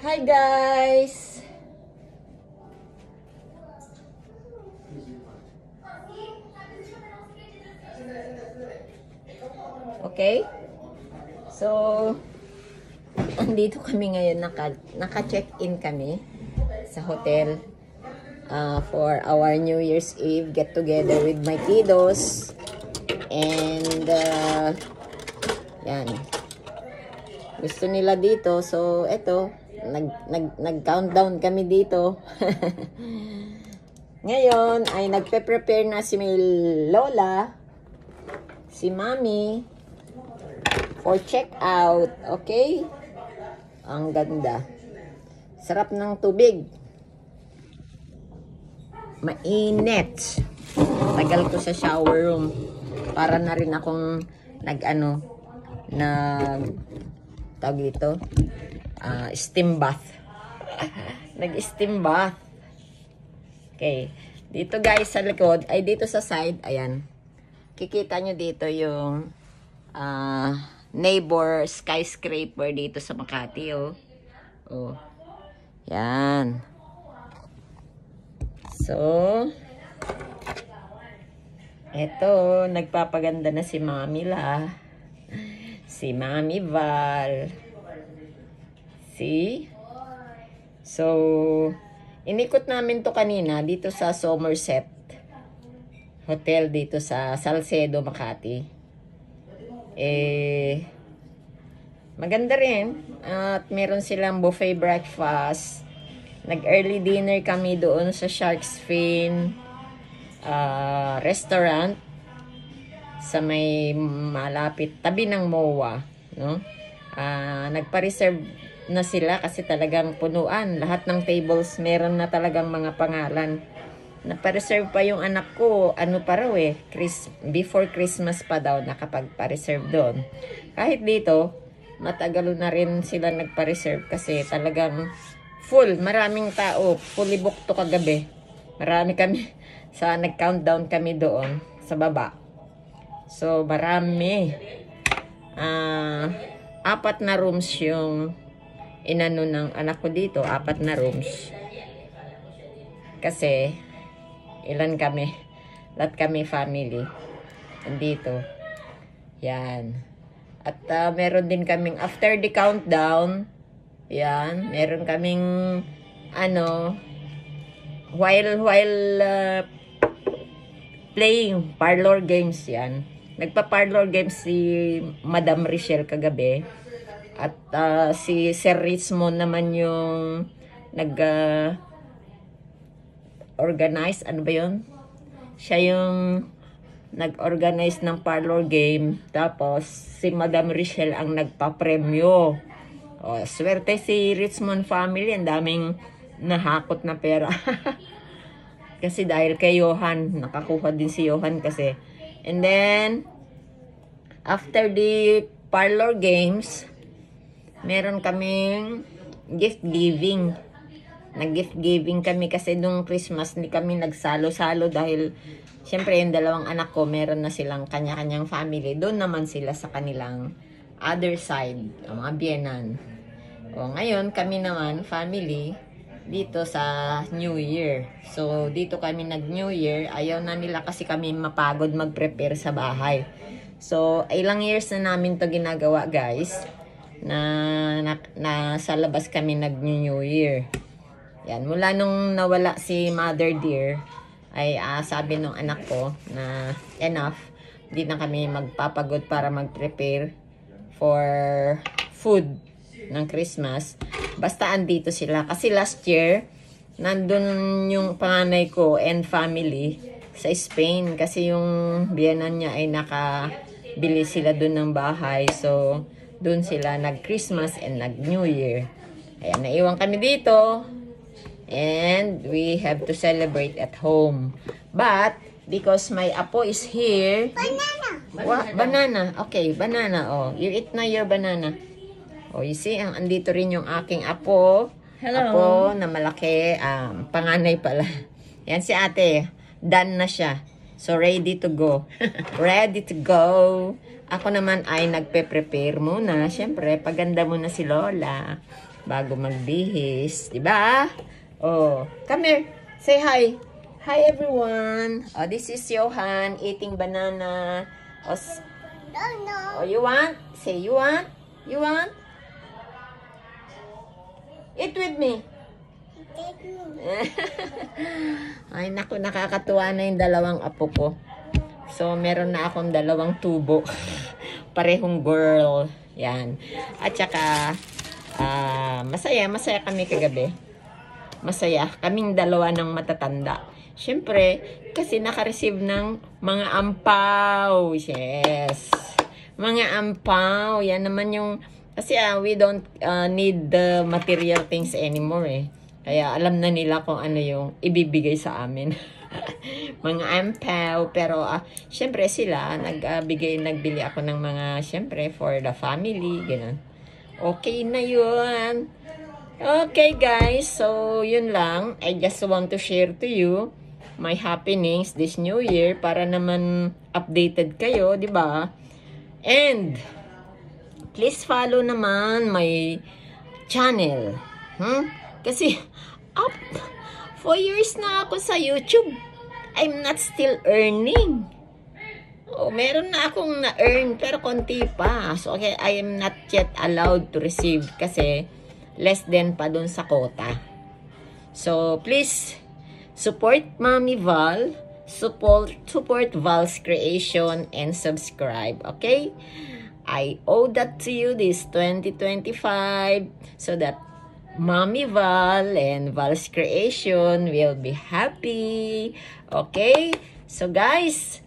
Hi guys! Okay? So, andito kami ngayon, naka-check-in kami sa hotel for our New Year's Eve get together with my kiddos. And, yan. Gusto nila dito. So, eto, nag-countdown kami dito. Ngayon, ay nagpe-prepare na si may lola, si mami, for check-out. Okay? Ang ganda. Sarap ng tubig. Mainit. Tagal ko sa shower room. Para na rin akong tawag dito, steam bath. Nag-steam bath. Okay. Dito guys sa likod, ay dito sa side, ayan. Kikita nyo dito yung neighbor skyscraper dito sa Makati, oh. Oh. Yan. So, eto, nagpapaganda na si Mami La. Si Mami Val. See? So, inikot namin to kanina dito sa Somerset Hotel dito sa Salcedo, Makati. Maganda rin. At meron silang buffet breakfast. Nag-early dinner kami doon sa Shark's Fin restaurant sa may malapit tabi ng MOA, no? Nagpa-reserve na sila kasi talagang punuan. Lahat ng tables meron na talagang mga pangalan. Nagpa-reserve pa yung anak ko, before Christmas pa daw nakapagpa-reserve doon. Kahit dito, matagal na rin sila nagpa-reserve kasi talagang full, maraming tao, fully booked to kagabi. Marami kami, nag-countdown kami doon sa baba. So, marami. 4 na rooms yung inano ng anak ko dito. 4 na rooms. Kasi, ilan kami? Lahat kami family. Andito. Yan. At meron din kaming, after the countdown, yan, meron kaming, while playing parlor games yan. Nagpa-parlor games si Madam Richelle kagabi. At si Sir Richmond naman yung nag-organize. Ano ba yun? Siya yung nag-organize ng parlor game. Tapos si Madam Richelle ang nagpa-premyo. Swerte si Richmond family. Ang daming nahakot na pera. Kasi dahil kay Johan, nakakuha din si Johan kasi. And then, after the parlor games, meron kaming gift giving. Nag-gift giving kami kasi nung Christmas ni kami nagsalo-salo dahil syempre yung dalawang anak ko, meron na silang kanya-kanyang family. Doon naman sila sa kanilang other side, ang mga biyenan. Ngayon, kami naman, family, dito sa New Year. So, dito kami nag-New Year. Ayaw na nila kasi kami mapagod mag-prepare sa bahay. So, ilang years na namin to ginagawa, guys. Na sa labas kami nag-New Year. Yan. Mula nung nawala si Mother Dear, ay sabi nung anak ko na enough. Hindi na kami magpapagod para mag-prepare for food ng Christmas. Basta andito sila. Kasi last year, nandun yung panganay ko and family sa Spain. Kasi yung biyenan niya ay nakabili sila dun ng bahay. So, dun sila nag-Christmas and nag-New Year. Ayan, naiwan kami dito. And we have to celebrate at home. But, because my apo is here. Banana. Banana. Okay, banana. Oh, you eat na your banana. Oh, you see, andito rin yung aking apo. Hello. Apo na malaki. Panganay pala. Yan si ate. Done na siya. So, ready to go. Ready to go. Ako naman ay nagpe-prepare muna. Siyempre, paganda muna si Lola bago magbihis. Diba? Oh, come here. Say hi. Hi, everyone. Oh, this is Johan eating banana. Oh, oh, you want? Say, you want? You want? Eat with me. Ay, naku, nakakatuwa na yung dalawang apo ko. So, meron na akong dalawang tubo. Parehong girl. Yan. At saka, masaya kami kagabi. Masaya. Kaming dalawa ng matatanda. Siyempre, kasi naka-receive ng mga ampaw. Yes. Mga ampaw. Yan naman yung, kasi we don't need the material things anymore eh. Kaya alam na nila kung ano yung ibibigay sa amin. Mga ampaw. Pero syempre sila, nagbili ako ng mga, syempre, for the family. Ganun. Okay na yun. Okay guys, so yun lang. I just want to share to you my happenings this new year para naman updated kayo, di ba? And please follow naman my channel. Kasi, 4 years na ako sa YouTube. I'm not still earning. Oh, meron na akong na-earn, pero konti pa. So, okay, I am not yet allowed to receive kasi less than pa dun sa quota. So, please, support Mommy Val. Support Val's creation and subscribe, okay? I owe that to you this 2025 so that Mommy Val and Val's creation will be happy. Okay? So guys,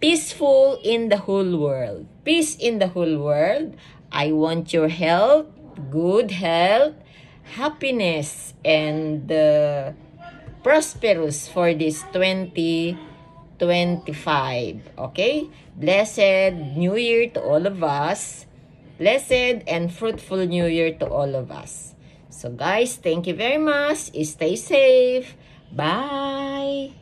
peaceful in the whole world. Peace in the whole world. I want your health, good health, happiness, and prosperous for this 2025. Okay? Blessed New Year to all of us. Blessed and fruitful New Year to all of us. So guys, thank you very much. Stay safe. Bye.